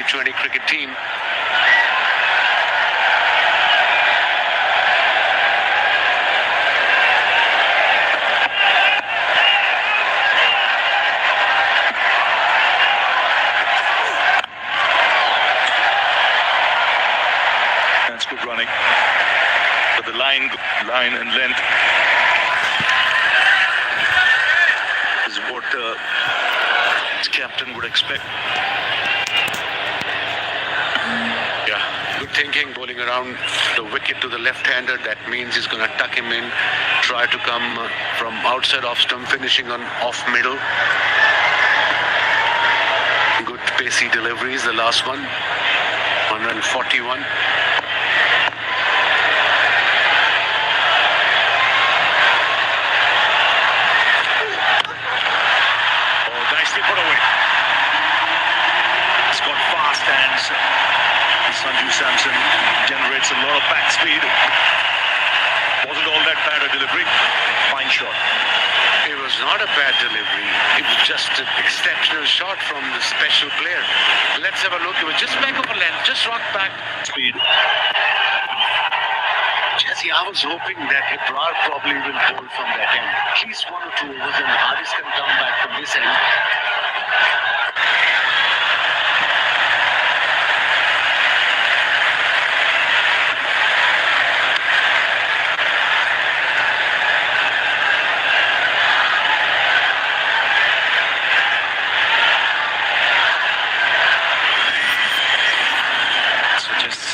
T20 cricket team. That's good running. But the line and length is what the captain would expect. Yeah, good thinking, bowling around the wicket to the left-hander. That means he's going to tuck him in, try to come from outside off stump, finishing on off middle. Good pacey deliveries, the last one, 141. Put away. It's got fast hands. Sanju Samson generates a lot of back speed. Wasn't all that bad a delivery. Fine shot. It was not a bad delivery. It was just an exceptional shot from the special player. Let's have a look. It was just back over length, just rocked back. Speed. Jesse, I was hoping that Ibrar probably will bowl from that end. At least 1 or 2 overs and Haris can come back from this end.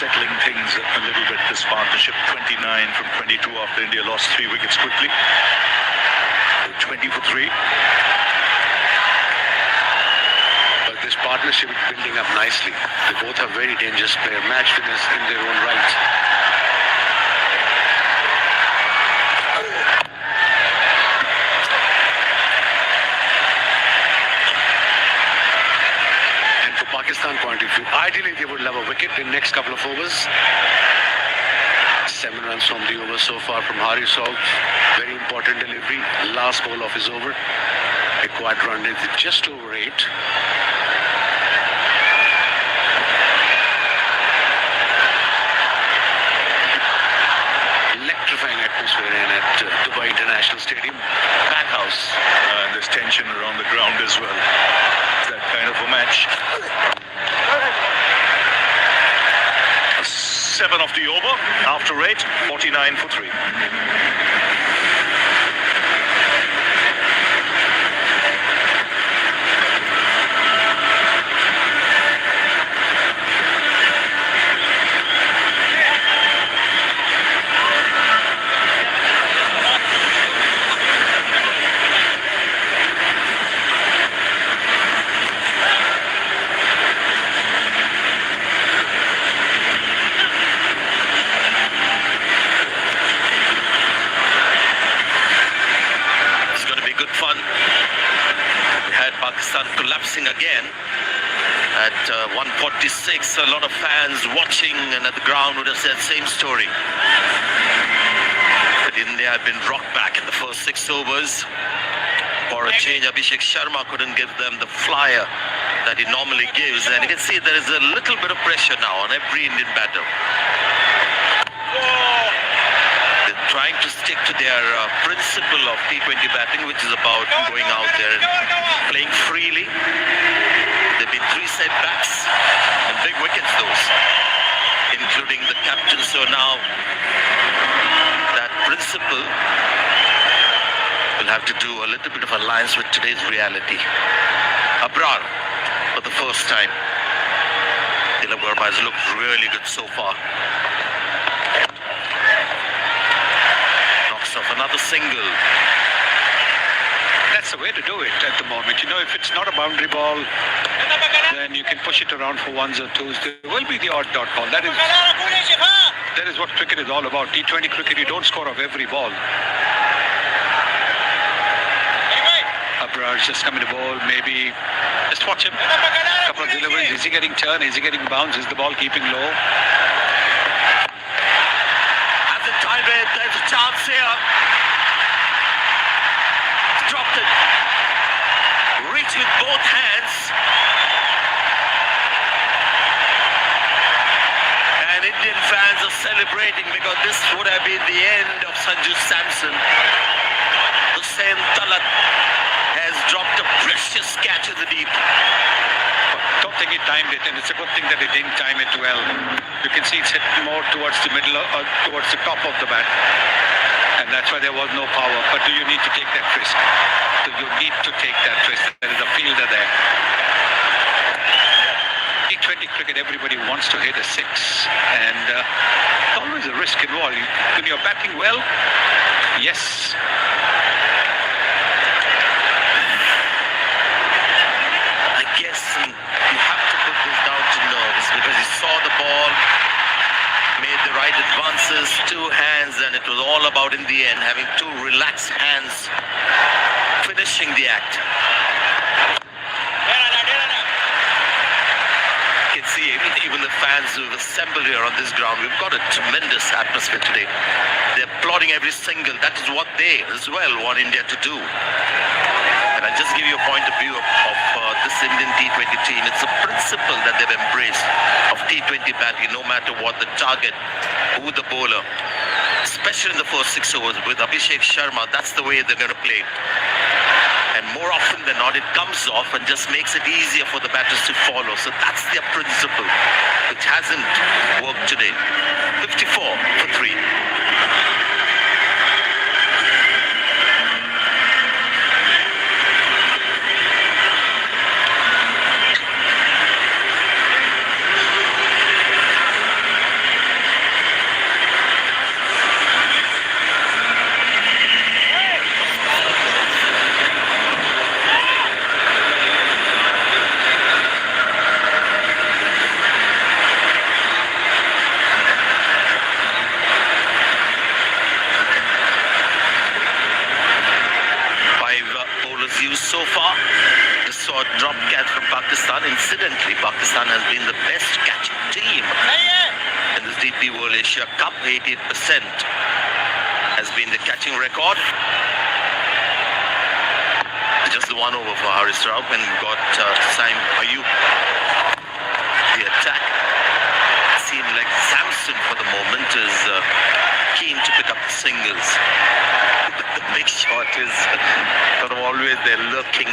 Settling things a little bit, this partnership. 29 from 22 after India lost 3 wickets quickly. 20 for 3. But this partnership is building up nicely. They both are very dangerous players, match winners in their own right. Pakistan point of view, ideally they would love a wicket in the next couple of overs. 7 runs from the over so far from Haris out. Very important delivery. Last ball of his over. Required run is just over 8. Electrifying atmosphere in at Dubai International Stadium. Pack house. And there's tension around the ground as well. It's that kind of a match. 7 of the over after 8, 49 for 3. Pakistan collapsing again at 146. A lot of fans watching, and at the ground would have said same story. But India had been rocked back in the first 6 overs. For a change, Abhishek Sharma couldn't give them the flyer that he normally gives, and you can see there is a little bit of pressure now on every Indian batter. They're trying to stick to their principle of T20 batting, which is about going out there and playing freely. There have been 3 setbacks and big wickets, those, including the captain. So now that principle will have to do a little bit of alliance with today's reality. Abrar, for the first time. Tilak Verma has looked really good so far. Knocks off another single. That's the way to do it at the moment. You know, if it's not a boundary ball, then you can push it around for 1s or 2s. There will be the odd dot ball. That is what cricket is all about. T20 cricket, you don't score off every ball. Abrar's just coming to bowl, maybe. Just watch him. A couple of deliveries. Is he getting turn? Is he getting bounce? Is the ball keeping low? At the time, there's a chance here. Dropped it. Reach with both hands. celebrating because this would have been the end of Sanju Samson. Hussain Talat has dropped a precious catch in the deep. Don't think he timed it, and it's a good thing that he didn't time it well. You can see it's hit more towards the middle, towards the top of the bat. And that's why there was no power. But do you need to take that risk? Do you need to take that risk? There is a fielder there. T20 cricket, everybody wants to hit a six. And always a risk involved. When you're batting well, yes. I guess you have to put this down to nerves because he saw the ball, made the right advances, two hands, and it was all about in the end having two relaxed hands finishing the act. You can see even the fans who've assembled here on this ground, we've got a tremendous atmosphere today. They're applauding every single. That is what they as well want India to do. And I'll just give you a point of view of this Indian T20 team. It's a principle that they've embraced of T20 batting, no matter what the target, who the bowler, especially in the first 6 overs with Abhishek Sharma. That's the way they're going to play. And more often than not, it comes off and just makes it easier for the batters to follow. So that's their principle, which hasn't worked today. 54 for 3. So far, we saw a drop catch from Pakistan. Incidentally, Pakistan has been the best catching team in this DP World Asia Cup. 88% has been the catching record. Just the one over for Haris Rauf, and got Saim Ayub. The attack seemed like Samson for the moment is keen to pick up the singles. The big shot is sort of always there lurking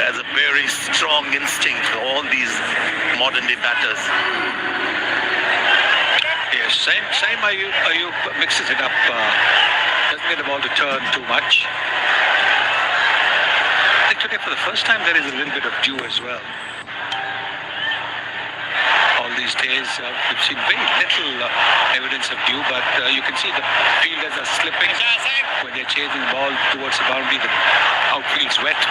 as a very strong instinct for all these modern day batters. Yes, same Ayub mixes it up, doesn't get the ball to turn too much. I think today for the first time there is a little bit of dew as well. All these days we've seen very little evidence of dew, but you can see the fielders are slipping when they're chasing the ball towards the boundary. The outfield's wet.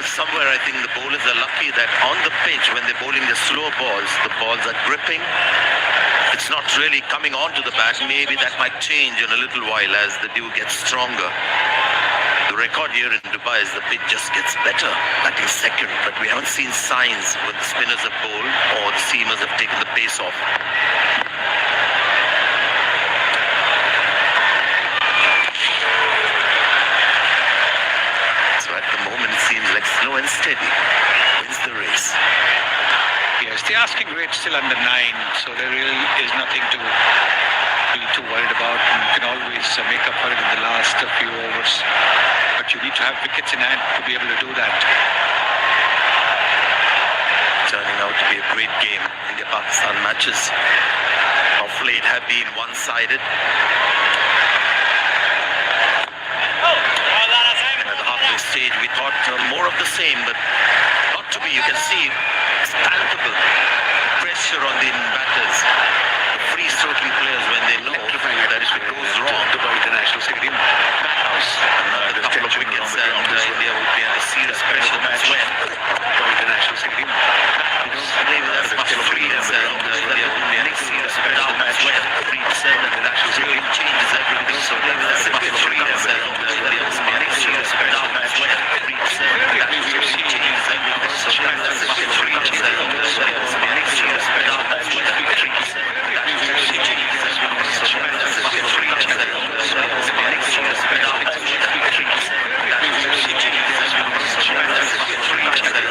Somewhere I think the bowlers are lucky that on the pitch when they're bowling the slow balls, the balls are gripping. It's not really coming onto the bat. Maybe that might change in a little while as the dew gets stronger. The record here in Dubai is the pitch just gets better, batting second, but we haven't seen signs when the spinners have bowled or the seamers have taken the pace off. So at the moment it seems like slow and steady wins the race. Yes, the asking rate's still under 9, so there really is nothing to be too worried about. You can always make up for it in the last few overs, but you need to have wickets in hand to be able to do that. Turning out to be a great game. India-Pakistan matches of late have been one-sided. And at the halfway stage we thought more of the same, but not to be. You can see it's palpable pressure on the batters, the free-stroking players when they know that if it goes wrong, Dubai International Stadium, house, another couple of wickets, and India would be under serious pressure. That's when Dubai International Stadium. today with as much freedom, and India would be under serious pressure. That's when 3% and the national stadium changes everything. So today with as much freedom, and India would be under serious pressure. That's when 3% and the national stadium changes everything. So today with as much freedom, and India would be under serious pressure. That's when 3% and the national stadium changes everything. So today with as much freedom, and India would be under serious pressure. That's when 3% and the national stadium changes everything. So today with as much freedom,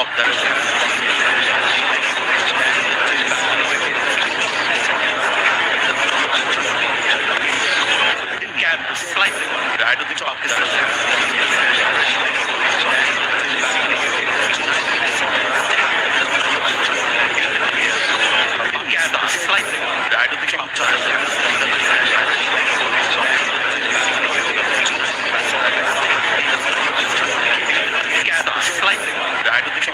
top. That is can slightly. I don't think Pakistan. Slightly. I don't think slightly. I don't think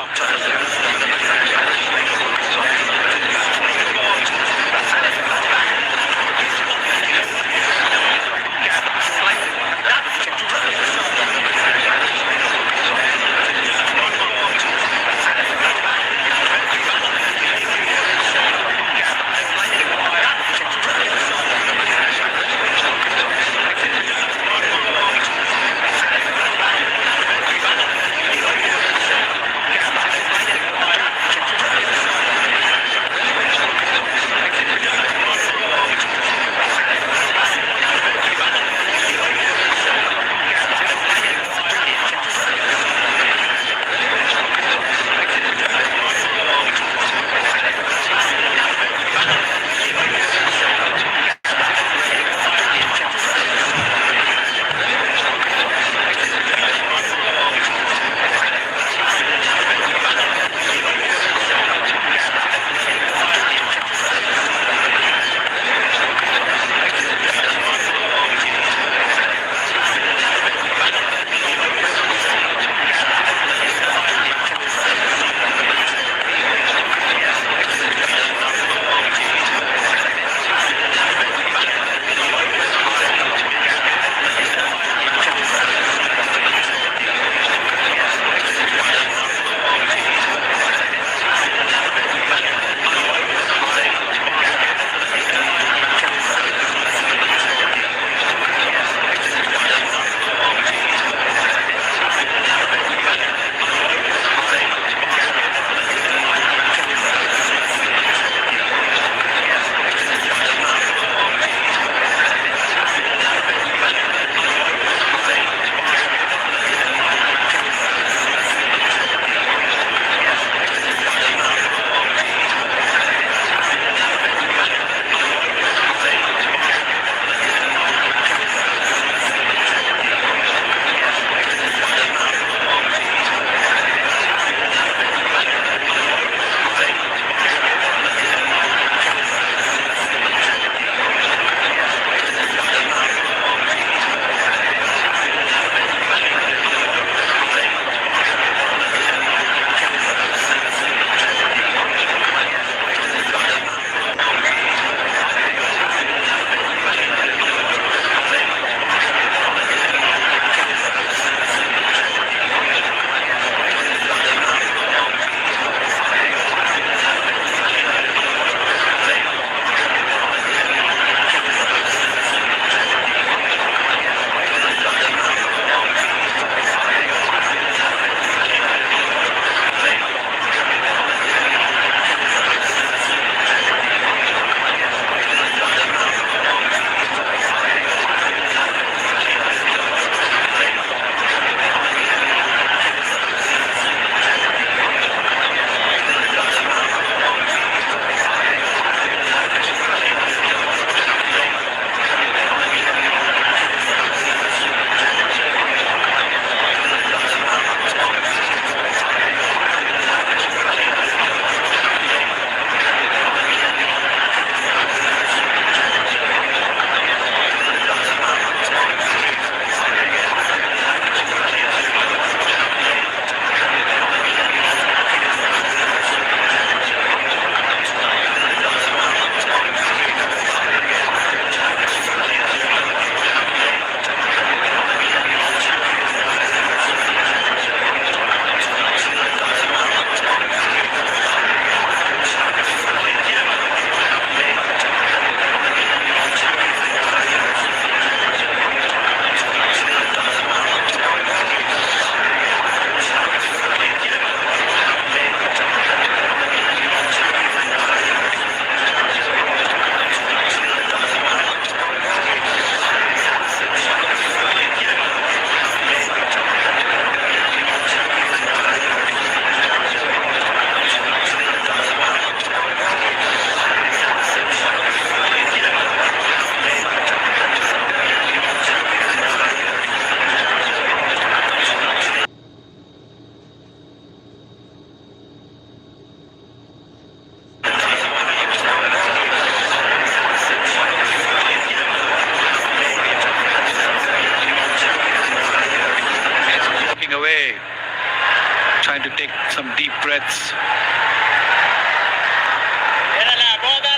trying to take some deep breaths.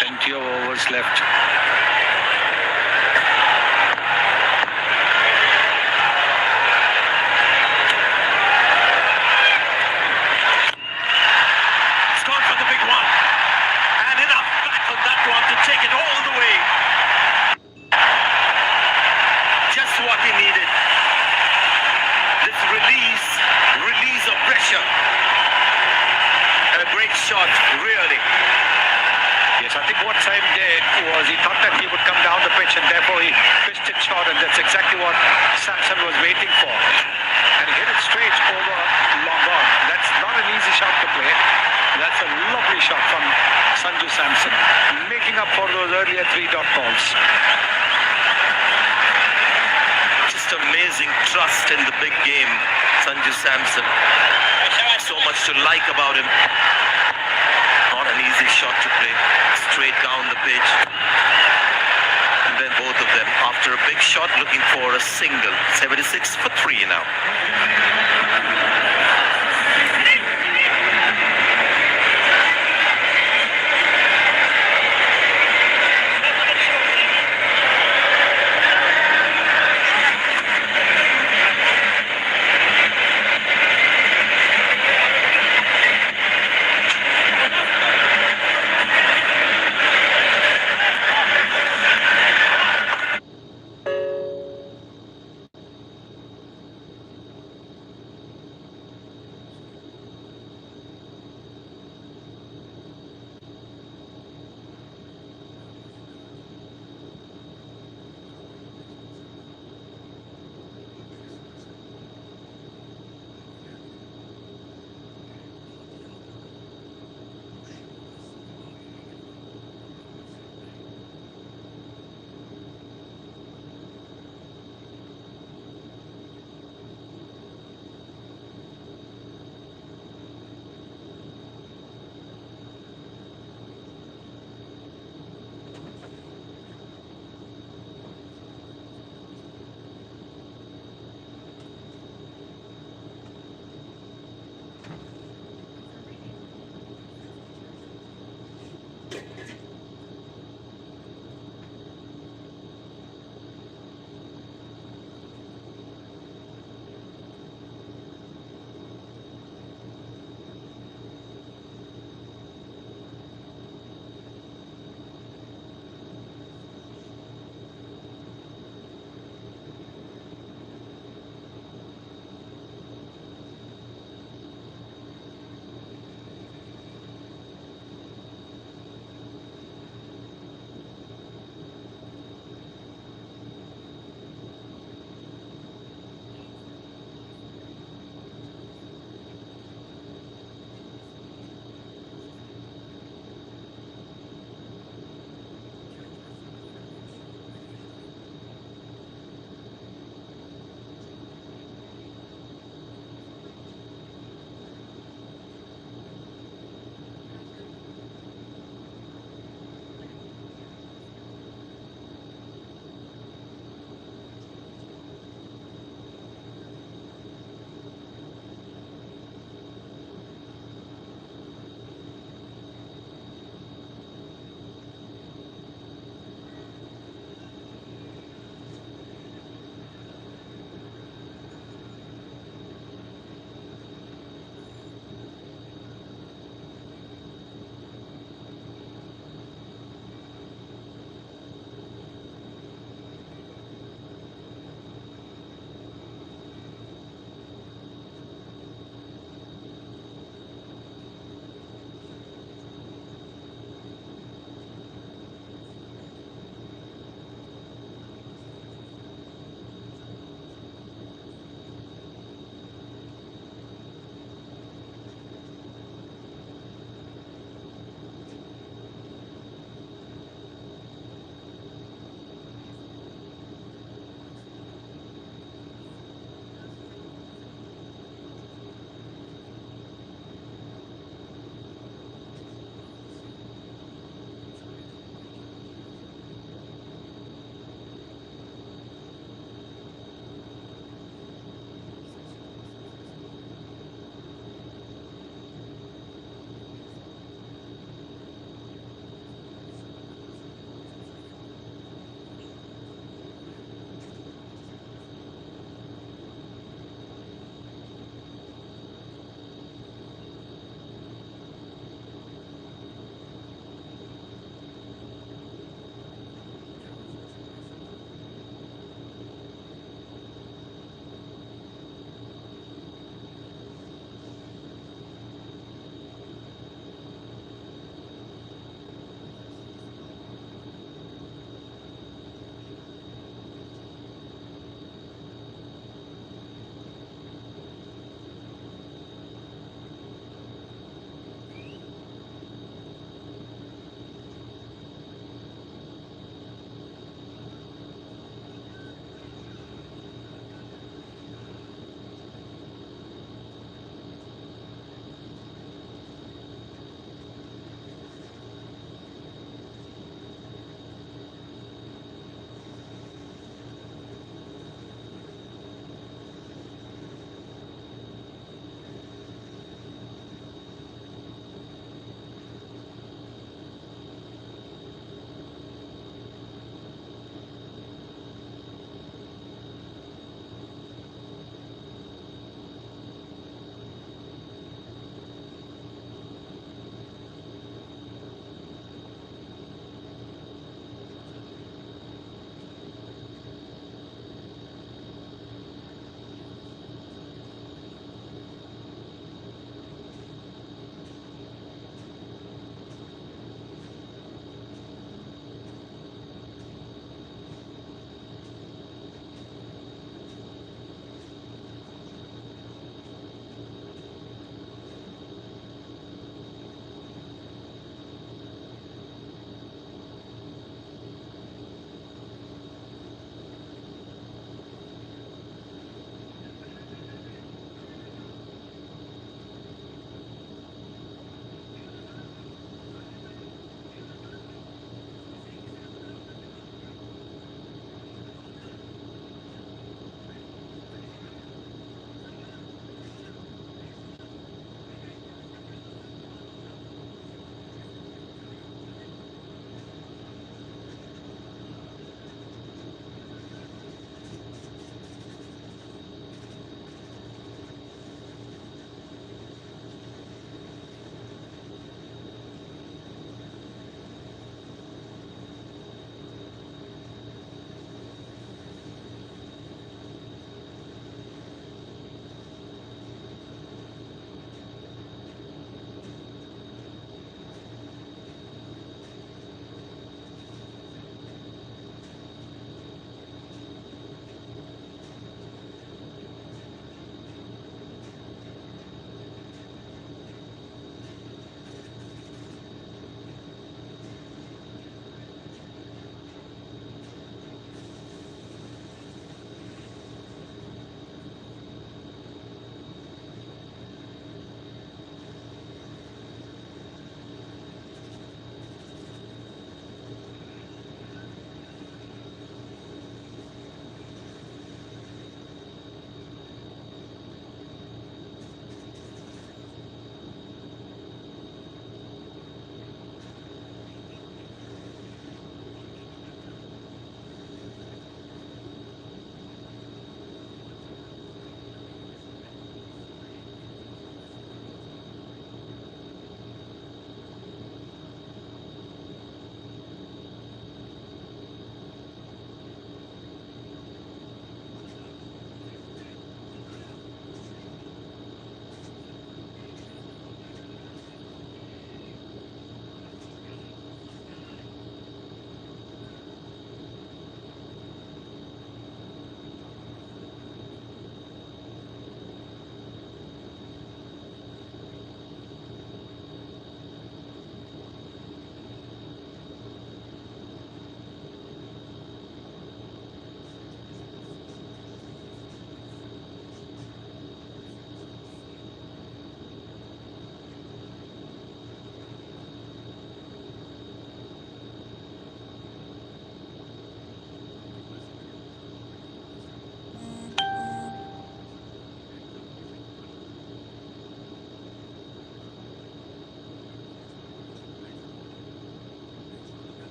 Plenty of overs left. It's gone for the big one. And enough back on that one to take it all the way. Just what he needed. This release of pressure. And a great shot, really. Yes, I think what Saim did was he thought that he would come down the pitch and therefore he pitched it short, and that's exactly what Samson was waiting for. And he hit it straight over long on. That's not an easy shot to play. That's a lovely shot from Sanju Samson, making up for those earlier 3 dot balls. Just amazing trust in the big game, Sanju Samson. So much to like about him. Not an easy shot to play, straight down the pitch. And then both of them, after a big shot, looking for a single. 76 for 3 now.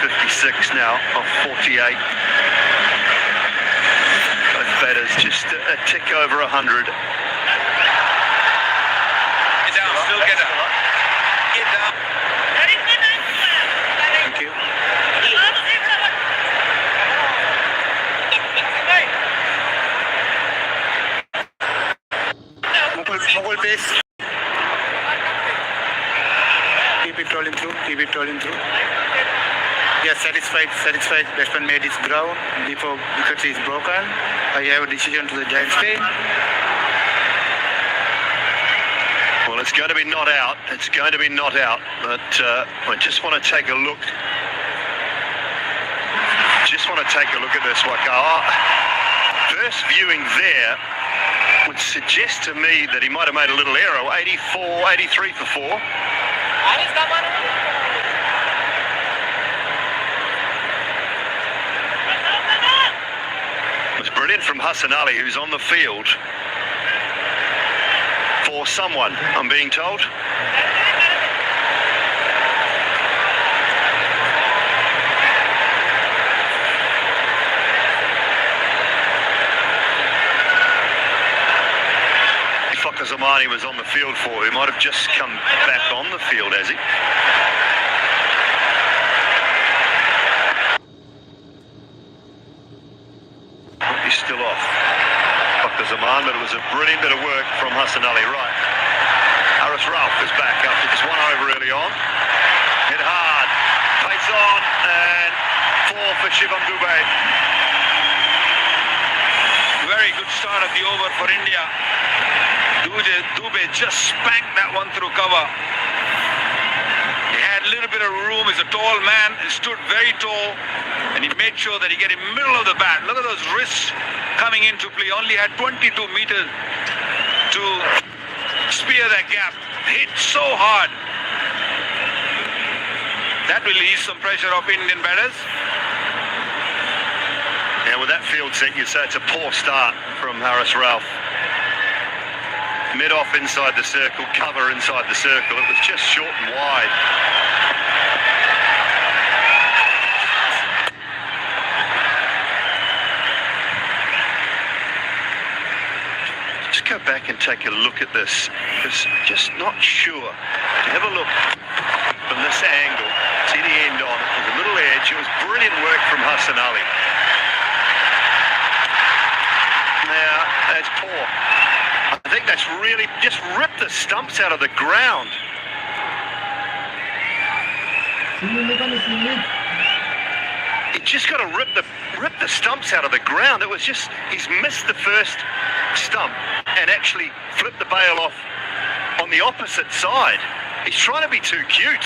56 now of 48. Both batters just a tick over 100. Get down, still get up. Get down. Thank you. Mukul pace. Keep it rolling through. Keep it rolling through. Yes, satisfied. Batsman made his ground before wicket is broken. I have a decision to the Giants team. Well, it's going to be not out. But I just want to take a look. At this, Waka. First viewing there would suggest to me that he might have made a little error. 83 for 4. It was brilliant from Hossin Ali, who's on the field for someone, I'm being told. Zamani was on the field for. He might have just come back on the field, has he? He's still off. Dr. Zaman, but it was a brilliant bit of work from Hossin Ali. Right. Arafat is back after just one over early on. Hit hard. Pace on and 4 for Shivam Dubey. Very good start of the over for India. Dubey just spanked that one through cover. He had a little bit of room. He's a tall man. He stood very tall, and he made sure that he get in the middle of the bat. Look at those wrists coming into play. Only had 22 meters to spear that gap. Hit so hard. That will ease some pressure off Indian batters. Yeah, with that field set, you'd say it's a poor start from Haris Rauf. Mid-off inside the circle, cover inside the circle. It was just short and wide. Just go back and take a look at this, because just not sure. Have a look from this angle. See the end on it with a little edge. It was brilliant work from Hossin Ali. Now, that's poor. I think that's really just ripped the stumps out of the ground. He just got to rip the stumps out of the ground. It was just, he's missed the first stump and actually flipped the bail off on the opposite side. He's trying to be too cute.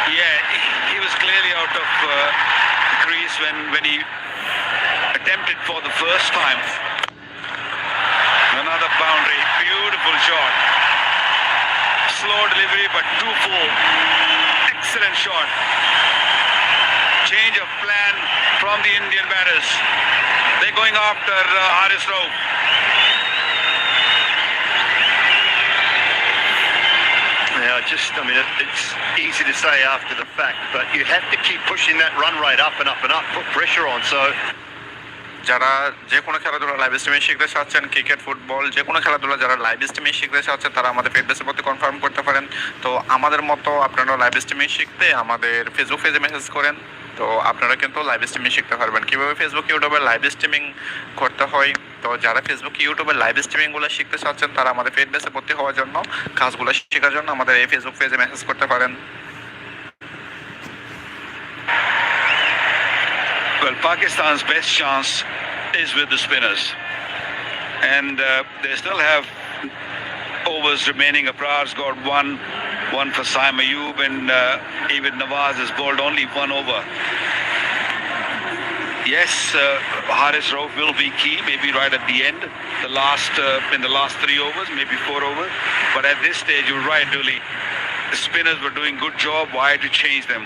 Yeah, he was clearly out of the crease when he attempted for the first time. Another boundary, beautiful shot. Slow delivery, but too full. Excellent shot. Change of plan from the Indian batters. They're going after Haris Rauf. Now, it's easy to say after the fact, but you have to keep pushing that run rate up and up and up, put pressure on. So যারা যে কোনো খেলাধুলা live স্ট্রিমে শিখতে চাচ্ছেন, cricket, football, যে কোনো খেলাধুলা যারা লাইভ স্ট্রিমে শিখতে চাচ্ছেন, তারা আমাদের ফেসবুকের প্রতি কনফার্ম করতে পারেন। তো আমাদের মতো আপনারা লাইভ স্ট্রিমে শিখতে আমাদের ফেসবুক পেজে মেসেজ করেন। তো আপনারা কিন্তু লাইভ স্ট্রিমিং শিখতে পারবেন। কীভাবে ফেসবুক, ইউটিউবে লাইভ স্ট্রিমিং করতে হয়, তো যারা ফেসবুক, ইউটিউবে লাইভ স্ট্রিমিংগুলো শিখতে চাচ্ছেন, তারা আমাদের পেজ বেসে ভর্তি হওয়ার জন্য, কাজগুলো শেখার জন্য আমাদের এই ফেসবুক পেজে মেসেজ করতে পারেন। Well, Pakistan's best chance is with the spinners, and they still have overs remaining. Aprar's got one for Saim Ayub, and even Nawaz has bowled only one over. Yes, Haris Rauf will be key, maybe right at the end, in the last 3 overs, maybe 4 overs. But at this stage, you're right, really. The spinners were doing good job. Why to change them?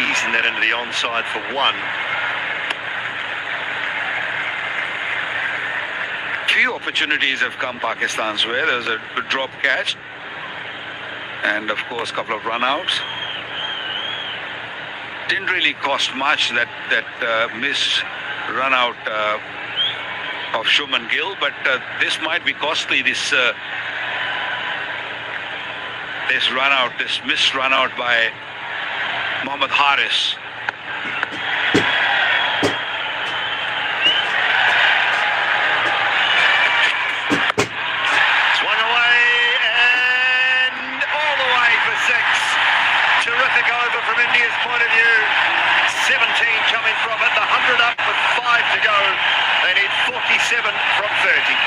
Easing that into the onside for 1. few opportunities have come Pakistan's way. There's a good drop catch. And of course, a couple of run-outs. Didn't really cost much, that missed run-out of Shuman Gill, but this might be costly, this run-out, this missed run-out by Mohammad Haris. Swung away and all the way for six. Terrific over from India's point of view. 17 coming from it, the 100 up with 5 to go. They need 47 from 30.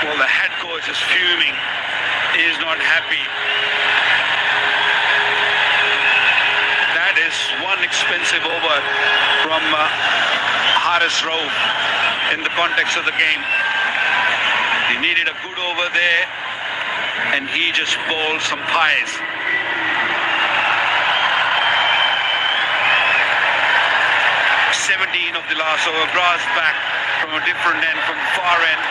Well, the head coach is fuming. He is not happy. That is one expensive over from Haris Rauf in the context of the game. He needed a good over there, and he just bowled some pies. Of the last over, Bras back from a different end, from the far end.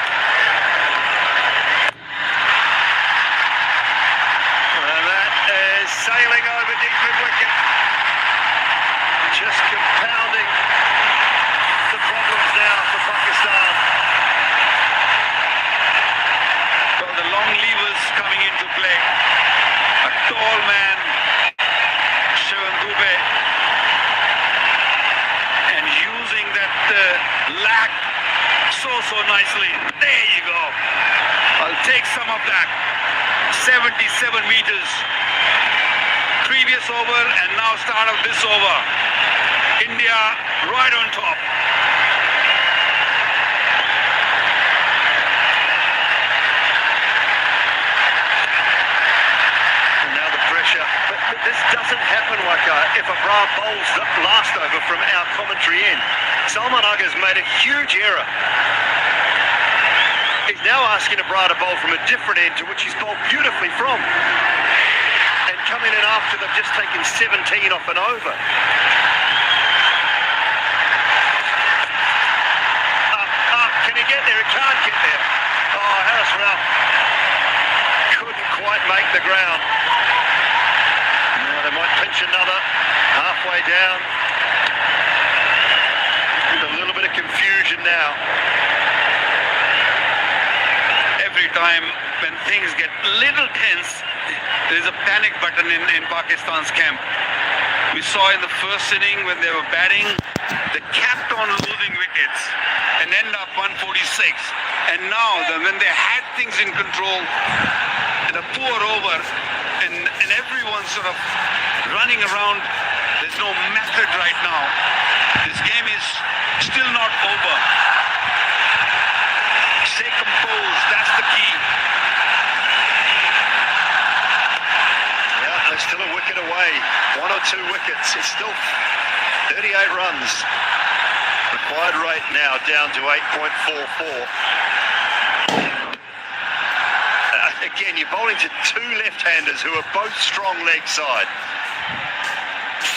And that is sailing over deep mid-wicket. Just compounding the problems now for Pakistan. Well, the long levers coming into play. A tall man, Shivan Dubey, and using that lag so nicely. There you go. I'll take some of that. 77 meters. Previous over and now start of this over. India right on top. And now the pressure. But this doesn't happen like if a Bra bowls the last over from our commentary end. Salman Aghar's made a huge error. He's now asking a Bra to bowl from a different end to which he's bowled beautifully from. And coming in after they've just taken 17 off an over. Can he get there? He can't get there. Oh, Haris Rauf couldn't quite make the ground. Now they might pinch another halfway down. With a little bit of confusion now. Every time when things get little tense, there is a panic button in Pakistan's camp. We saw in the first inning when they were batting, they kept on losing wickets and end up 146. And now when they had things in control, the poor over and everyone's sort of running around. There's no method right now. This game is still not over. Stay composed, that's the key. Yeah, they're still a wicket away. 1 or 2 wickets. It's still 38 runs. Required rate now down to 8.44. Again, you're bowling to 2 left-handers who are both strong leg side.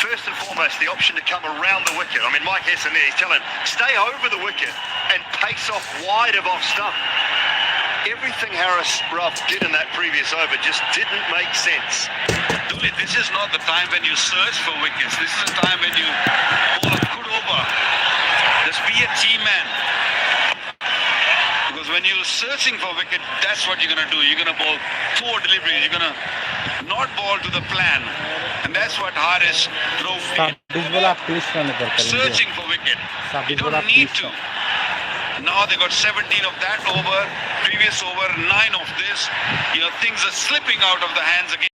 First and foremost, the option to come around the wicket. I mean, Mike Hesson there, he's telling him, stay over the wicket and pace off wide of off stump. Everything Haris Rauf did in that previous over just didn't make sense. Duli, this is not the time when you search for wickets. This is the time when you bowl a good over. Just be a team man. Because when you're searching for wicket, that's what you're going to do. You're going to bowl 4 deliveries. You're going to not ball to the plan. And that's what Haris drove searching for wicket. You don't need to. Now they got 17 of that over, previous over, 9 of this. You know, things are slipping out of the hands again.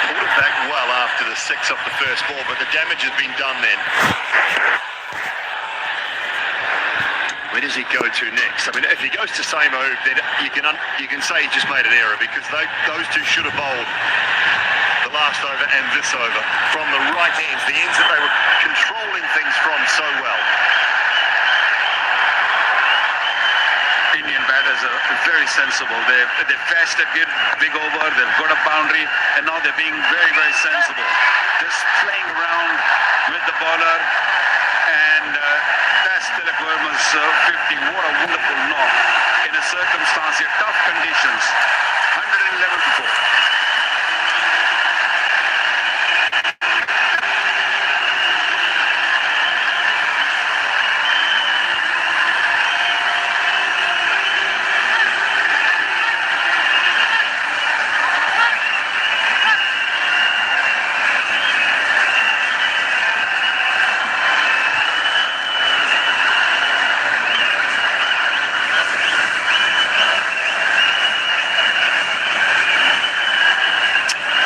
Pulled it back well after the 6 off the first ball, but the damage has been done then. Where does he go to next? I mean, if he goes to same move, then you can say he just made an error, because those two should have bowled the last over and this over from the right ends, the ends that they were controlling things from so well. Indian batters are very sensible. They're fast at big over, they've got a boundary, and now they're being very, very sensible. Just playing around with the bowler, and that's Tilak Verma's 50. What a wonderful knock in a circumstance, in tough conditions. 111 to 4.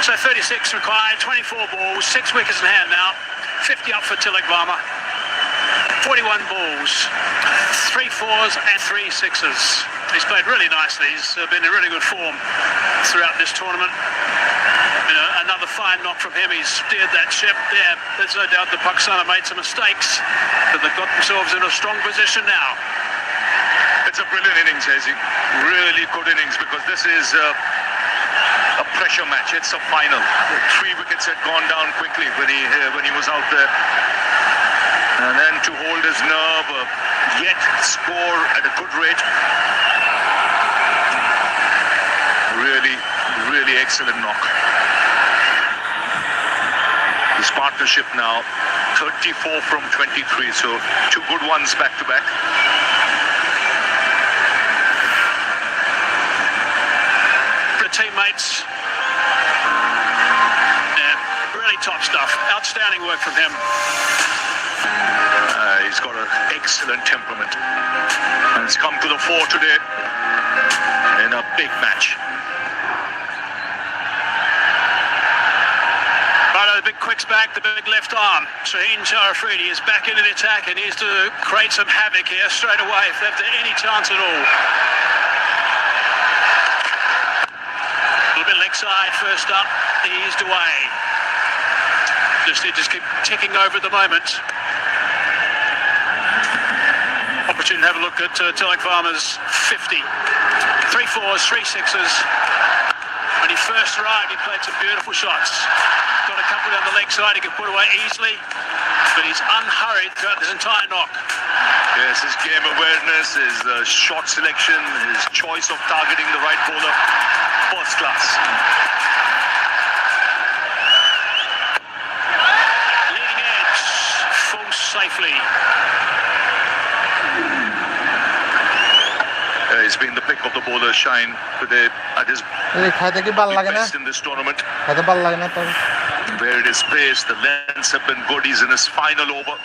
So 36 required, 24 balls, 6 wickets in hand now. 50 up for Tilak Verma. 41 balls, 3 fours and 3 sixes. He's played really nicely. He's been in really good form throughout this tournament. You know, another fine knock from him. He's steered that ship there. There's no doubt that Pakistan have made some mistakes, but they've got themselves in a strong position now. It's a brilliant innings, Hazy. Really good innings, because this is a pressure match. It's a final. 3 wickets had gone down quickly when he was out there, and then to hold his nerve, yet score at a good rate. Really excellent knock. This partnership now 34 from 23, so 2 good ones back to back. The teammates, really top stuff. Outstanding work from him. He's got an excellent temperament, and it's come to the fore today in a big match. Right, the big quicks back, the big left arm. Shaheen Sharafridi is back into the attack and needs to create some havoc here straight away if they've any chance at all. A little bit leg side first up, eased away. Just keep ticking over at the moment. Opportunity to have a look at Tilak Verma's 50. 3 fours, 3 sixes. When he first arrived, he played some beautiful shots. Got a couple down the leg side he can put away easily, but he's unhurried throughout this entire knock. Yes, his game awareness, his shot selection, his choice of targeting the right bowler, first class. Leading edge, falls safely. He's been the pick of the bowler, Shine, today at his best in this tournament. Where it is paced, the lengths have been good. He's in his final over.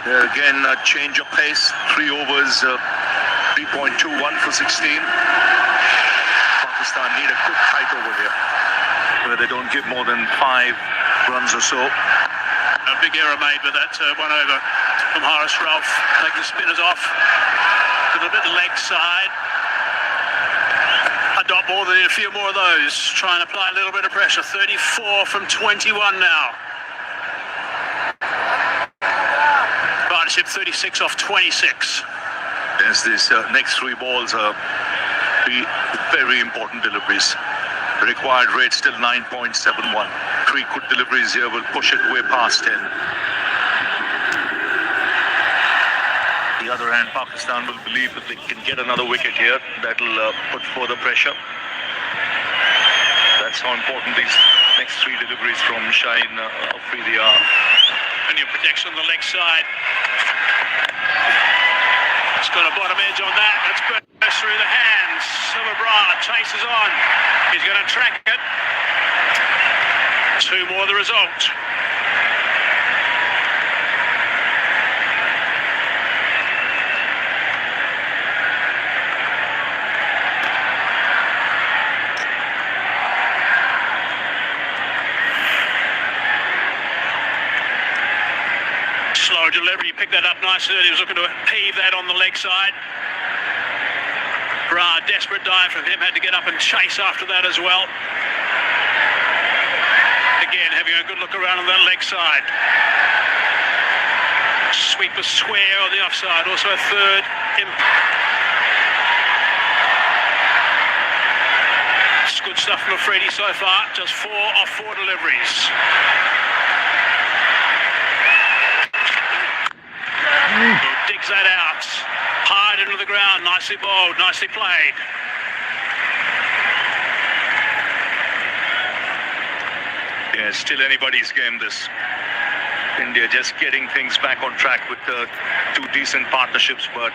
Again, a change of pace. 3 overs, 3.21 for 16. Pakistan need a good tight over here, where they don't give more than 5 runs or so. A big error made with that 1 over from Haris Ralph. Taking the spinners off. To the bit leg side. A dot ball, they need a few more of those. Try and apply a little bit of pressure. 34 from 21 now. Partnership 36 off 26. Yes, these next 3 balls are 3 very important deliveries. The required rate still 9.71. 3 good deliveries here will push it way past 10. On the other hand, Pakistan will believe that they can get another wicket here. That'll put further pressure. That's how important these next 3 deliveries from Shaheen Afridi are. And your protection on the leg side. It's got a bottom edge on that. It's burst through the hands. Silverbra chases on. He's going to track it. 2 more the result. delivery. He picked that up nicely. He was looking to heave that on the leg side. Desperate dive from him. Had to get up and chase after that as well. Again, having a good look around on that leg side. Sweeper square on the offside. Also a third. It's good stuff from Afridi so far. Just 4 off 4 deliveries. Digs that out. Hard into the ground. Nicely bowled. Nicely played. Yeah, still anybody's game, this. India just getting things back on track with 2 decent partnerships, but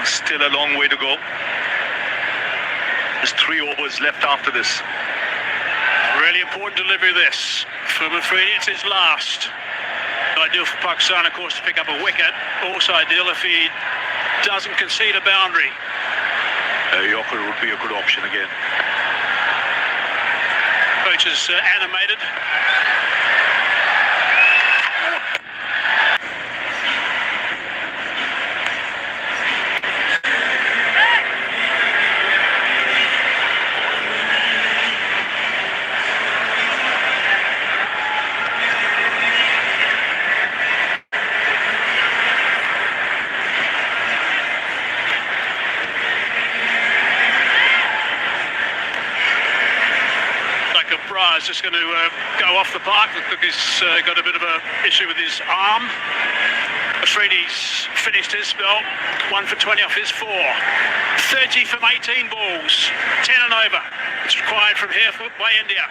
still a long way to go. There's 3 overs left after this. Really important delivery this. From Afridi, it's his last. Ideal for Pakistan, of course, to pick up a wicket. Also ideal if he doesn't concede a boundary. A Yorker would be a good option again. Coach is animated. Is just going to go off the park because he's got a bit of an issue with his arm. Afridi's finished his spell. 1 for 20 off his 4. 30 from 18 balls. 10 and over. It's required from here by India.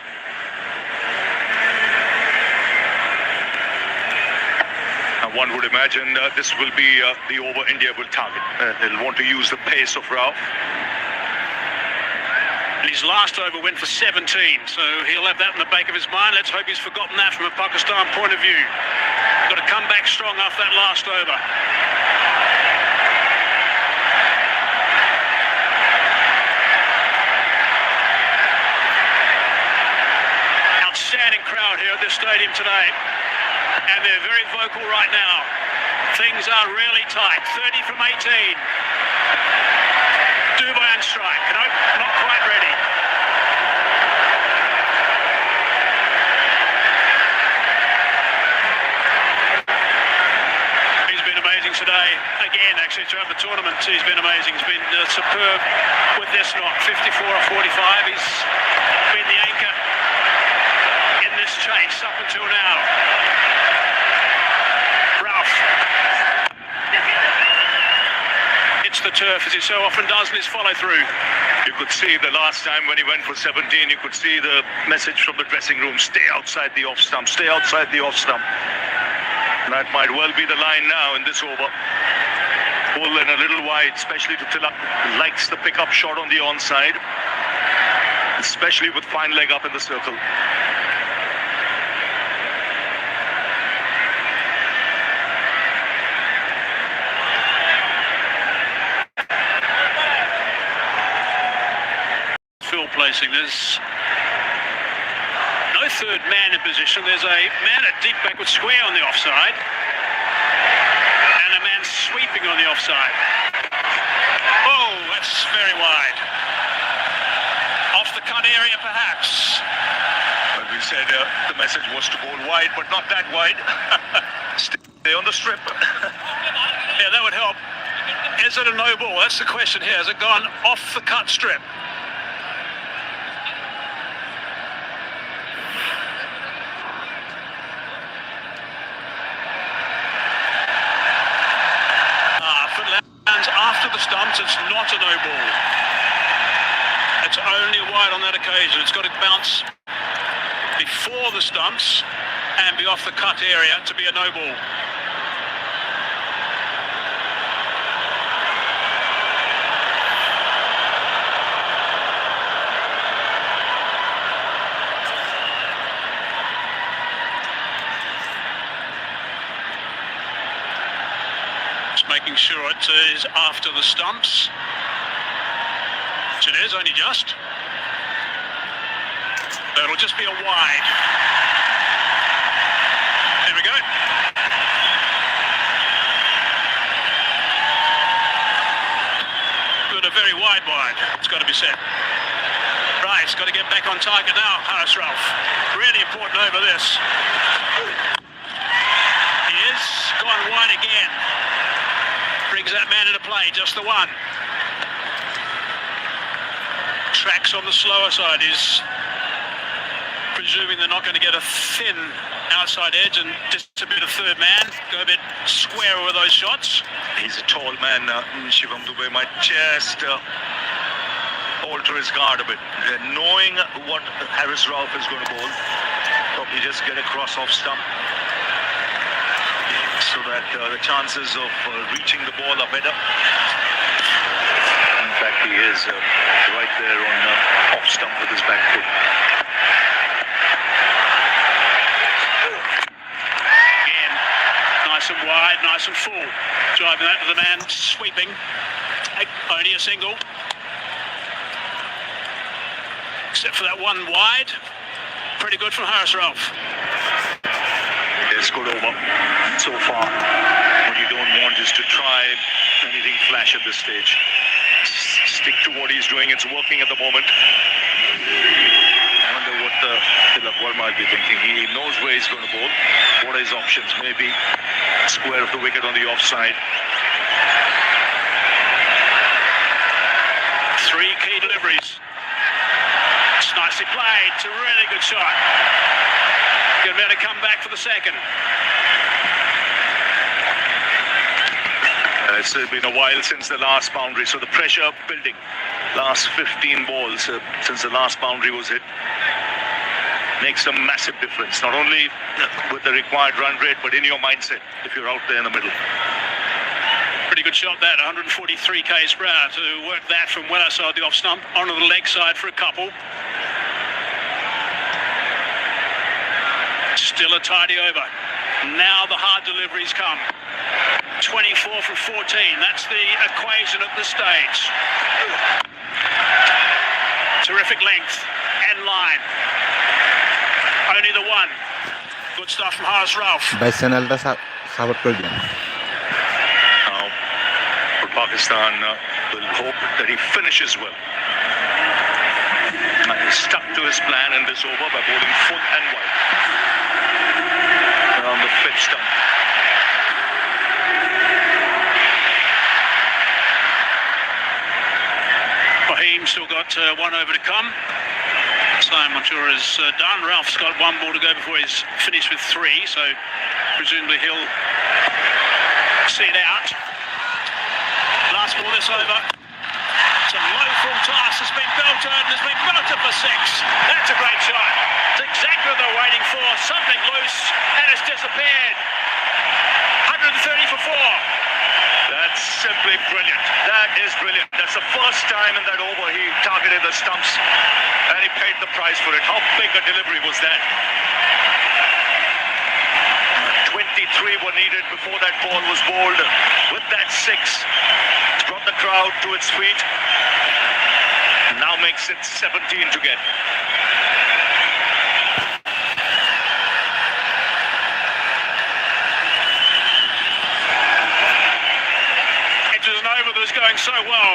One would imagine this will be the over India will target. They'll want to use the pace of Rao. His last over went for 17, so he'll have that in the back of his mind. Let's hope he's forgotten that from a Pakistan point of view. Got to come back strong after that last over. Outstanding crowd here at this stadium today, and they're very vocal right now. Things are really tight. 30 from 18. Dubai on strike. Nope, not quite ready. He's been amazing today. Again, actually, throughout the tournament, he's been amazing. He's been superb with this knock. 54 or 45. He's been the anchor in this chase up until now. Ralph. The turf as he so often does in his follow-through. You could see the last time when he went for 17, you could see the message from the dressing room, stay outside the off stump, stay outside the off stump. That might well be the line now in this over. Pull in a little wide, especially to Tilak. Likes the pickup shot on the onside, especially with fine leg up in the circle. Placing. There's no third man in position. There's a man at deep backward square on the offside and a man sweeping on the offside. Oh, that's very wide. Off the cut area perhaps. But we said the message was to bowl wide, but not that wide. Stay on the strip. Yeah, that would help. Is it a no ball? That's the question here. Has it gone off the cut strip? After the stumps, it's not a no ball. It's only wide on that occasion. It's got to bounce before the stumps and be off the cut area to be a no ball. Making sure it is after the stumps, which it is, only just. That'll just be a wide. There we go. wide. It's got to be said. Right, it's got to get back on target now, Haris Rauf. Really important over this. He is gone wide again. Brings that man into play, just the one. Tracks on the slower side. Is presuming they're not going to get a thin outside edge and disappear the third man. Go a bit square with those shots. He's a tall man. Shivam Dube might just alter his guard a bit. Knowing what Haris Rauf is going to bowl, probably just get across off stump, so that the chances of reaching the ball are better. In fact, he is right there on off stump with his back foot. Again, nice and wide, nice and full. Driving that to the man, sweeping. Only a single. Except for that one wide. Pretty good from Haris Rauf. It's good over so far. What you don't want is to try anything flash at this stage. Stick to what he's doing. It's working at the moment. I wonder what Tilak Verma might be thinking. He knows where he's going to bowl. What are his options? Maybe square of the wicket on the offside. Three key deliveries. It's nicely played. It's a really good shot. Going to be able to come back for the second. It's been a while since the last boundary, so the pressure building. Last 15 balls since the last boundary was hit. Makes a massive difference, not only with the required run rate, but in your mindset if you're out there in the middle. Pretty good shot that, 143 k's per hour to work that from well outside the off stump onto the leg side for a couple. Still a tidy over. Now the hard deliveries come. 24 from 14. That's the equation at this stage. Terrific length and line. Only the one. Good stuff from Haris Rauf. ভাই চ্যানেলটা support করে দিন। Now, for Pakistan, will hope that he finishes well. He's stuck to his plan in this over by bowling full and wide. Around the fifth stump. Fahim still got one over to come. Sam, I'm sure, is done. Ralph's got one ball to go before he's finished with three, so presumably he'll see it out. Last ball this over. It's a low full toss. It's been belted and it's been belted for six. That's a great shot. It's exactly what they're waiting for. Something loose and it's disappeared. 130 for four. That's simply brilliant. That is brilliant. That's the first time in that over he targeted the stumps and he paid the price for it. How big a delivery was that? 23 were needed before that ball was bowled. With that six, it's brought the crowd to its feet. Now makes it 17 to get. Was going so well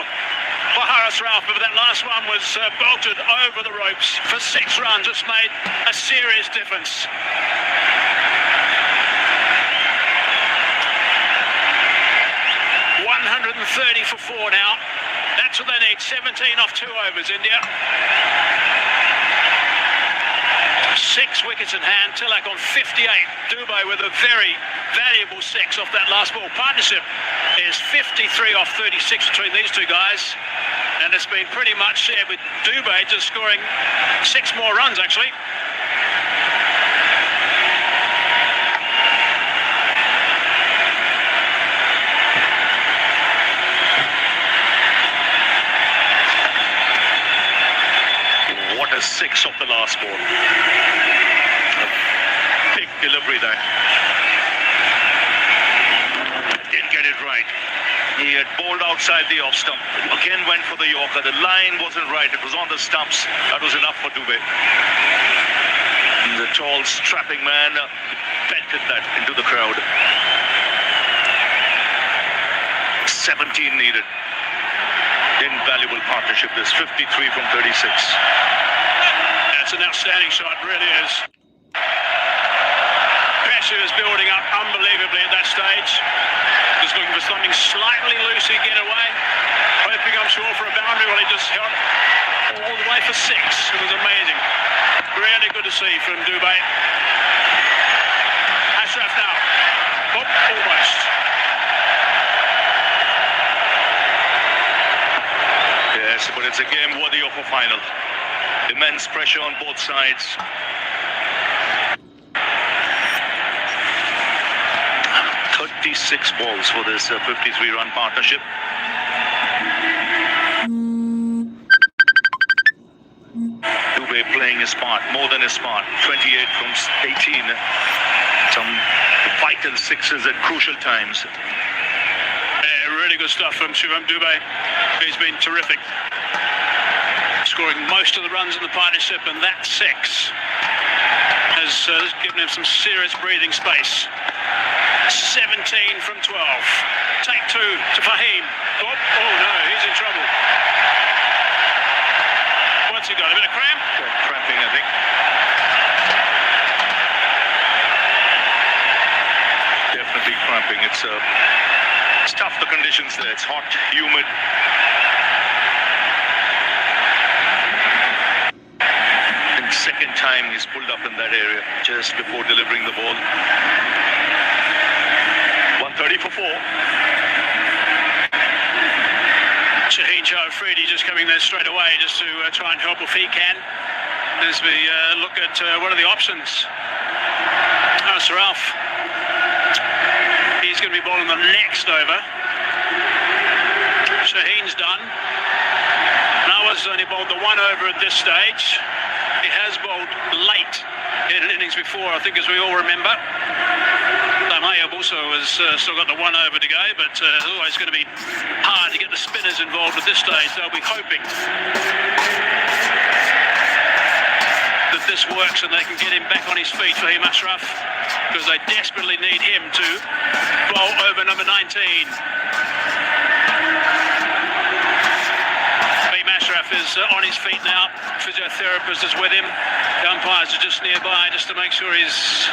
for Haris Rauf, but that last one was bolted over the ropes for 6 runs. It's made a serious difference. 130 for 4 now. That's what they need. 17 off 2 overs, India. 6 wickets in hand. Tilak on 58. Dubey with a very valuable 6 off that last ball. Partnership is 53 off 36 between these two guys. And it's been pretty much shared with Dubey just scoring 6 more runs, actually. What a 6 off the last ball. A big delivery there. Didn't get it right. He had bowled outside the off stump. Again went for the Yorker. The line wasn't right. It was on the stumps. That was enough for Dubey. The tall, strapping man belted that into the crowd. 17 needed. Invaluable partnership. This 53 from 36. That's an outstanding shot, really is. Pressure is building up unbelievably at that stage. Just looking for something slightly loose to get away. Hoping, I'm sure, for a boundary. Well, he just held all the way for 6. It was amazing. Really good to see from Dubai. Ashraf now. Oh, almost. Yes, but it's a game worthy of a final. Immense pressure on both sides. "36 balls for this 53-run partnership. Dubai playing his part, more than his part. 28 from 18. Some vital sixes at crucial times. Really good stuff from Shivam Dubey. He's been terrific. Scoring most of the runs in the partnership, and that 6 has given him some serious breathing space. 17 from 12. Take 2 to Fahim. Oh no, he's in trouble. What's he got? A bit of cramp? Cramping, I think. Definitely cramping. It's tough, the conditions there. It's hot, humid. And second time he's pulled up in that area just before delivering the ball. 130 for 4. Shaheen Afridi just coming there straight away just to try and help if he can. As we look at what are the options. Araf. He's going to be bowling the next over. Shaheen's done. Nawa's only bowled the 1 over at this stage. He has bowled late in innings before, I think, as we all remember. Mayab also has still got the 1 over to go, but it's always going to be hard to get the spinners involved at this stage. They'll be hoping that this works and they can get him back on his feet for him, Ashraf, because they desperately need him to bowl over number 19. Ashraf is on his feet now. Physiotherapist is with him. The umpires are just nearby just to make sure he's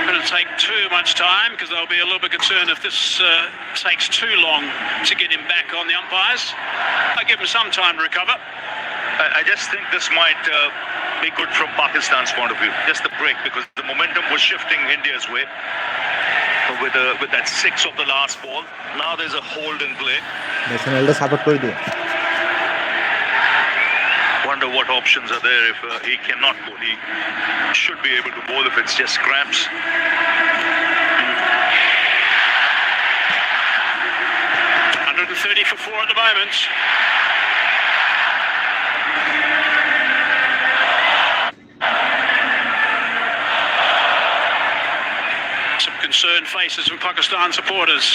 going to take too much time, because they'll be a little bit concerned if this takes too long to get him back on the umpires. I give him some time to recover. I just think this might be good from Pakistan's point of view. Just the break, because the momentum was shifting India's way with that 6 of the last ball. Now there's a hold in play. ন্যাশনালটা support করে দিও। Wonder what options are there if he cannot bowl. He should be able to bowl if it's just cramps. .130 for 4 at the moment. Some concerned faces from Pakistan supporters.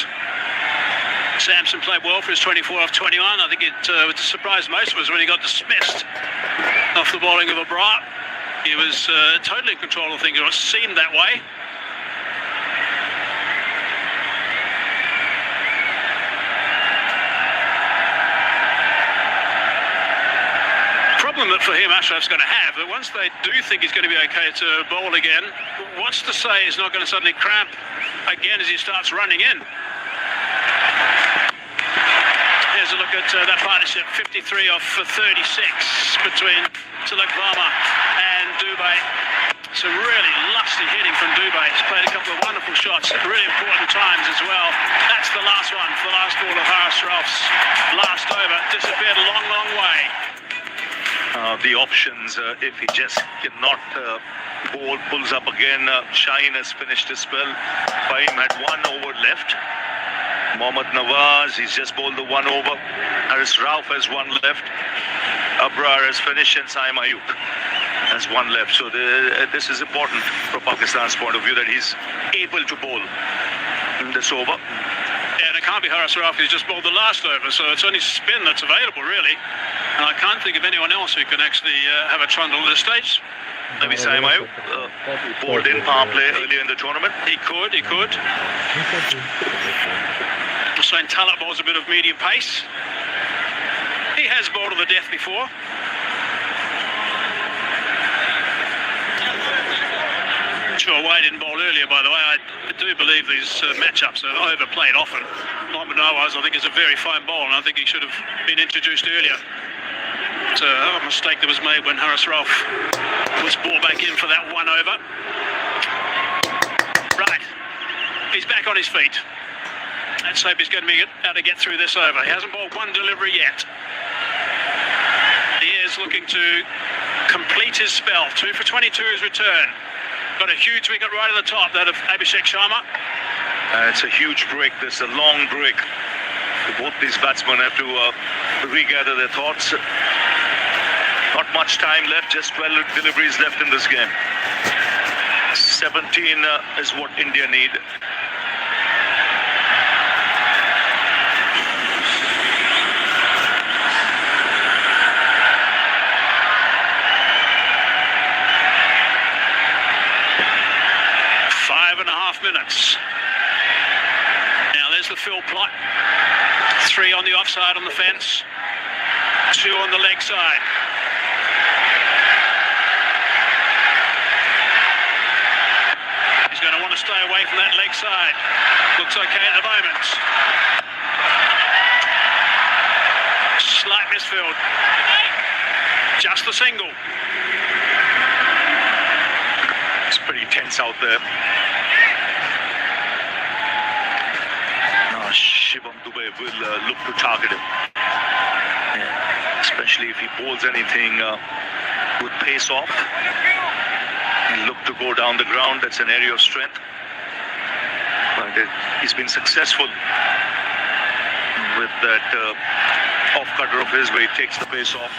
Samson played well for his 24 off 21. I think it surprised most of us when he got dismissed off the bowling of Abra. He was totally in control of things, or it seemed that way. Problem that for him Ashraf's going to have, that once they do think he's going to be okay to bowl again, what's to say he's not going to suddenly cramp again as he starts running in? Here's a look at that partnership, 53 off 36 between Tilak Varma and Dubey. Some really lusty hitting from Dubey. He's played a couple of wonderful shots at really important times as well. That's the last one for the last ball of Ashraf's last over. Disappeared a long, long way. The options, if he just cannot bowl, pulls up again. Shaheen has finished his spell. Fahim had 1 over left. Mohammad Nawaz, he's just bowled the 1 over. Haris Rauf has 1 left. Abrar has finished, and Saim Ayub has 1 left. So this is important from Pakistan's point of view, that he's able to bowl in this over. Yeah, and it can't be Haris Rauf, he's just bowled the last over, so it's only spin that's available, really. And I can't think of anyone else who can actually have a trundle at this stage. Maybe Saim Ayub bowled in power play earlier in the tournament. He could. Hussain Talat bowls a bit of medium pace. ball to the death before. Sure, Wade didn't bowl earlier, by the way. I do believe these matchups are overplayed often. Like Manoas, I think, is a very fine bowler, and I think he should have been introduced earlier. It's a mistake that was made when Haris Ralph was brought back in for that one over. Right, he's back on his feet. Let's hope he's going to be able to get through this over. He hasn't bowled one delivery yet. He is looking to complete his spell. 2 for 22 his return. Got a huge wicket right at the top, that of Abhishek Sharma. It's a huge break. There's a long break. Both these batsmen have to regather their thoughts. Not much time left, just 12 deliveries left in this game. 17 is what India need. Minutes. Now there's the fill plot. 3 on the offside on the fence, 2 on the leg side. He's going to want to stay away from that leg side. Looks okay at the moment. Slight misfield. Just the single. It's pretty tense out there. Shivam Dube will look to target him, especially if he bowls anything with pace off. He'll look to go down the ground. That's an area of strength, but he's been successful with that off cutter of his where he takes the pace off.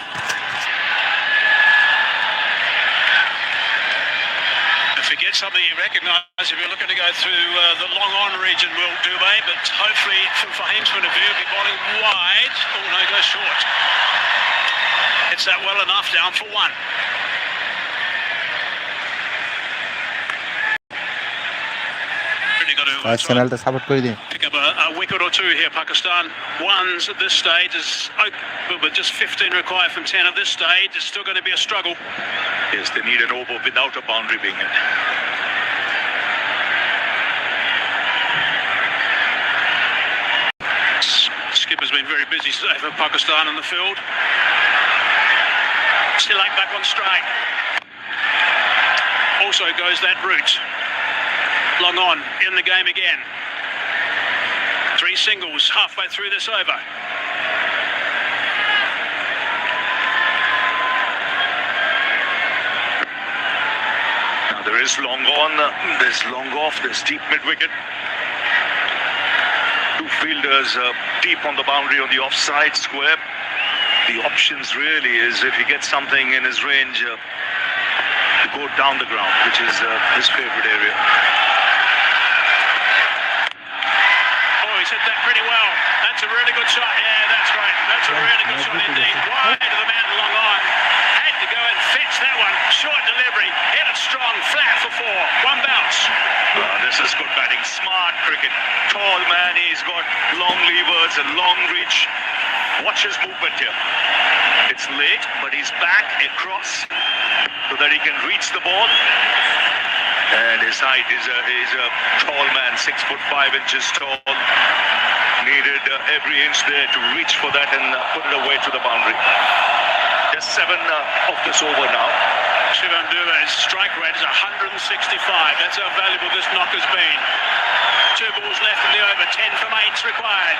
Get something you recognise if you're looking to go through the long on region, Will Dubé, but hopefully from Fahim's point of view, he'll be bowling wide. Oh no, goes short. Hits that well enough, down for 1. Really got to চ্যানেলটা support করে দিন pick up a wicket or 2 here. Pakistan ones at this stage is with just 15 required from 10 at this stage. It's still going to be a struggle. Yes, they need an over without a boundary being hit. Skipper's been very busy today for Pakistan in the field. Still ain't back on strike. Also goes that route. Long on in the game again. 3 singles halfway through this over. Now there is long on, there's long off, there's deep mid-wicket. 2 fielders deep on the boundary on the offside square. The options really is if he gets something in his range to go down the ground, which is his favourite area. He's hit that pretty well. That's a really good shot. Yeah, that's right. That's a really good shot indeed. Wide to the man, long on. Had to go and fetch that one. Short delivery. Hit it strong. Flat for 4. 1 bounce. This is good batting. Smart cricket. Tall man. He's got long levers and long reach. Watch his movement here. It's late, but he's back across so that he can reach the ball. And his height is he's a tall man, 6'5" tall. Needed every inch there to reach for that and put it away to the boundary. Just 7 of this over now. Shivam Dube's strike rate is 165. That's how valuable this knock has been. 2 balls left in the over. 10 from 8's required.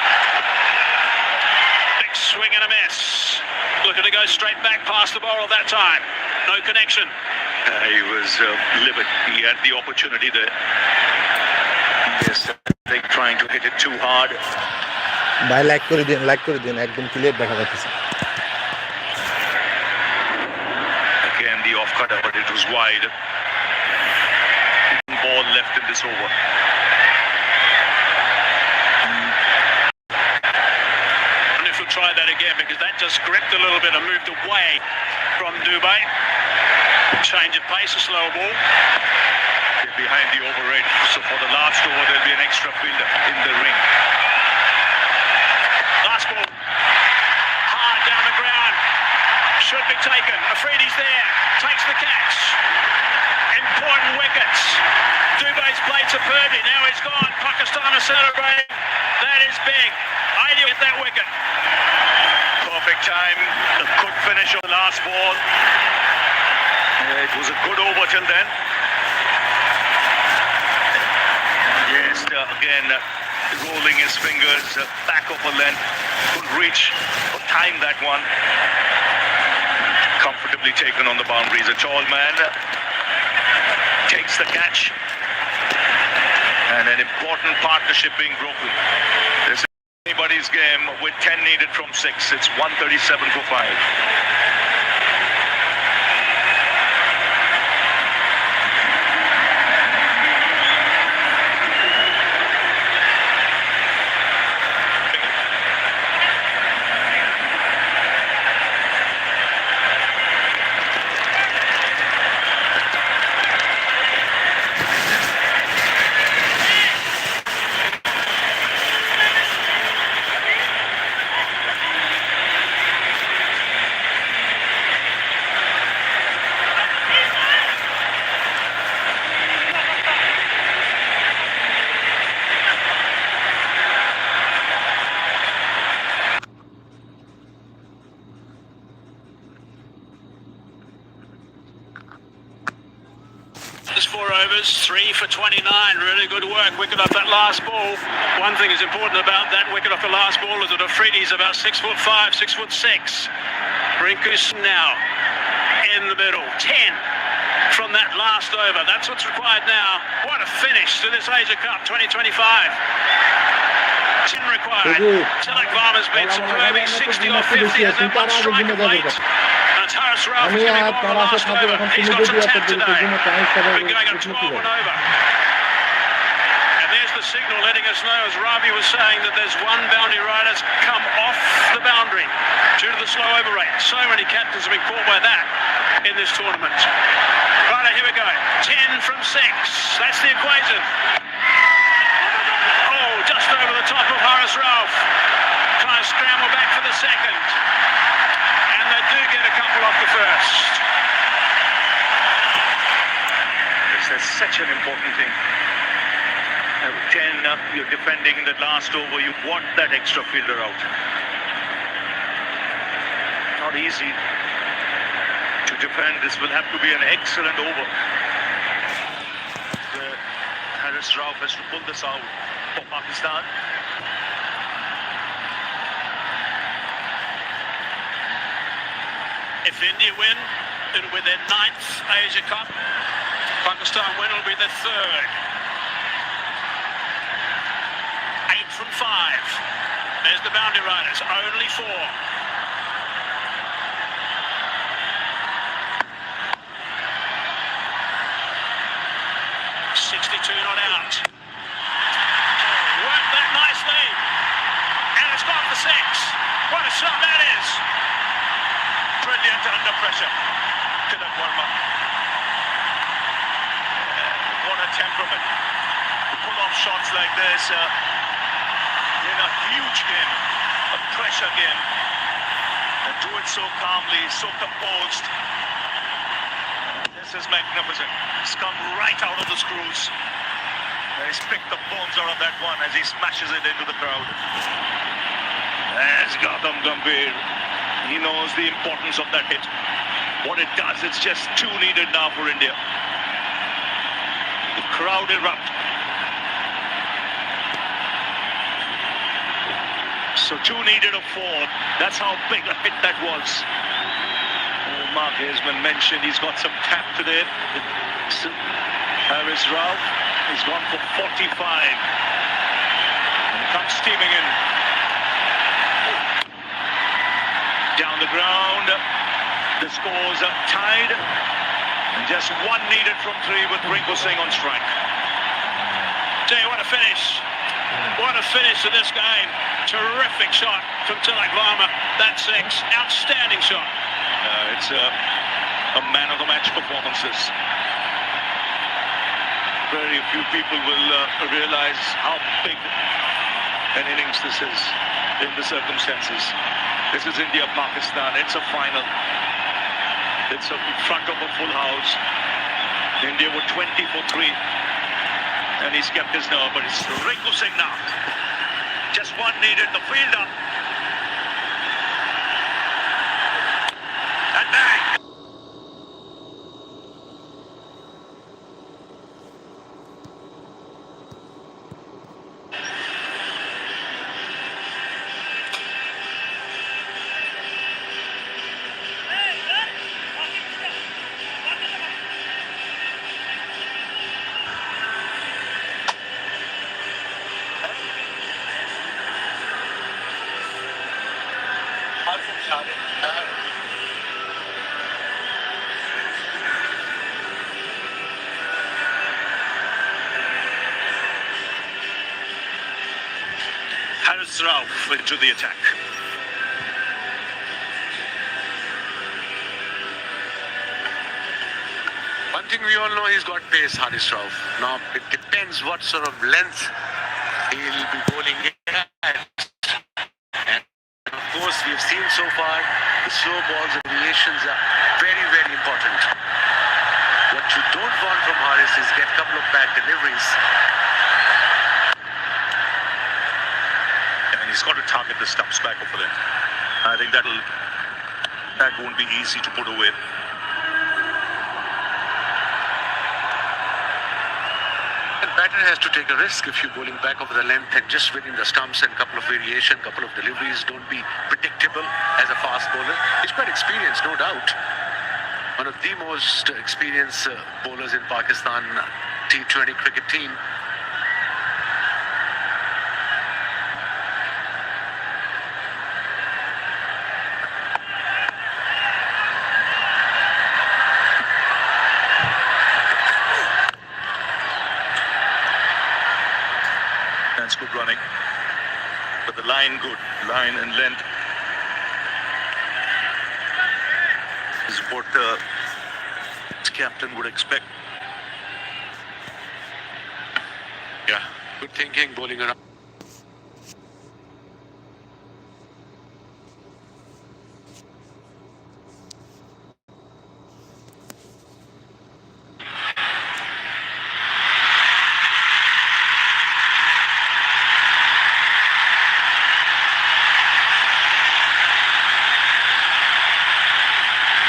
Big swing and a miss. Looking to go straight back past the bowler that time. No connection. He was livid. He had the opportunity there. Yes, they're trying to hit it too hard. ভাই like করে দিন একদম clear দেখা যাচ্ছে Again the off cutter, but it was wide. Ball left in this over. And if we'll try that again, because that just gripped a little bit and moved away from Dube. Change of pace, a slower ball. They're behind the over rate, so for the last over there'll be an extra fielder in the ring. Last ball. Hard down the ground. should be taken. Afridi's there, takes the catch. Important wickets. Dubé's played to Purdy, now he's gone. Pakistan are celebrating. That is big. Ideal at that wicket. Perfect time. A good finish on the last ball. It was a good over till then. Yes, again, rolling his fingers back up a length. Couldn't reach or time that one. Comfortably taken on the boundaries. A tall man takes the catch. And an important partnership being broken. This is anybody's game with 10 needed from 6. It's 137 for 5. There's 4 overs, 3 for 29. Really good work. Wicket off that last ball. One thing is important about that wicket off the last ball is that Afridi's about 6'5", 6'6". Rinkus now in the middle. 10 from that last over. That's what's required now. What a finish to this Asia Cup 2025. 10 required. Tilak Varma's been superb. He's 60 off 50. Has that one strike of late. And it's Haris Rauf who's going to go on the last over. He's got some tap today. Been going at 12 and over. And there's the signal letting us know, as Ravi was saying, that there's one boundary rider that's come off the boundary due to the slow over rate. So many captains have been caught by that in this tournament. Right, here we go. 10 from 6. That's the equation. Oh, just over the top of Haris Rauf. Trying to scramble back for the second. And they do get a couple off the first. That's such an important thing. 10, you're defending in the last over. You want that extra fielder out. Not easy to defend. This will have to be an excellent over. Haris Rauf has to pull this out for Pakistan. If India win, it'll be their 9th Asia Cup. Pakistan win, it'll be their 3rd. 8 from 5. There's the boundary riders, only 4. Not out. Worked that nicely. And it's gone for 6. What a shot that is. Brilliant under pressure. Tilak Varma. What a temperament. To pull off shots like this in a huge game, a pressure game, and do it so calmly, so composed. This is magnificent. He's come right out of the screws. He's picked the bones out of that one as he smashes it into the crowd. There's Gautam Gambhir. He knows the importance of that hit. What it does, it's just 2 needed now for India. The crowd erupt. So 2 needed of 4. That's how big a hit that was. Mark Haseman mentioned he's got some tap today. Haris Rauf has gone for 45. And comes steaming in. Down the ground. The scores are tied. And just 1 needed from 3 with Rinkus Singh on strike. Tell you what a finish. What a finish to this game. Terrific shot from Tilak Varma. That's 6. Outstanding shot. It's a man of the match performances. Very few people will realize how big an innings this is in the circumstances. This is India-Pakistan. It's a final. It's in front of a full house. India were 20 for 3. And he's kept his nerve, but it's Rinku Singh now. Just one needed, the fielder. And bang! Haris Rauf into the attack. One thing we all know, he's got pace, Haris Rauf. Now, it depends what sort of length he'll be bowling at. And of course, we've seen so far, the slow balls and variations are very, very important. What you don't want from Haris is get a couple of bad deliveries. And he's got to target the stumps back over there. I think that won't be easy to put away. The batter has to take a risk if you're bowling back over the length and just within the stumps and a couple of variation, couple of deliveries. Don't be predictable as a fast bowler. He's quite experienced, no doubt. One of the most experienced bowlers in Pakistan T20 cricket team. That's good running. But the line good. Line and length is what the captain would expect. Yeah, good thinking bowling around.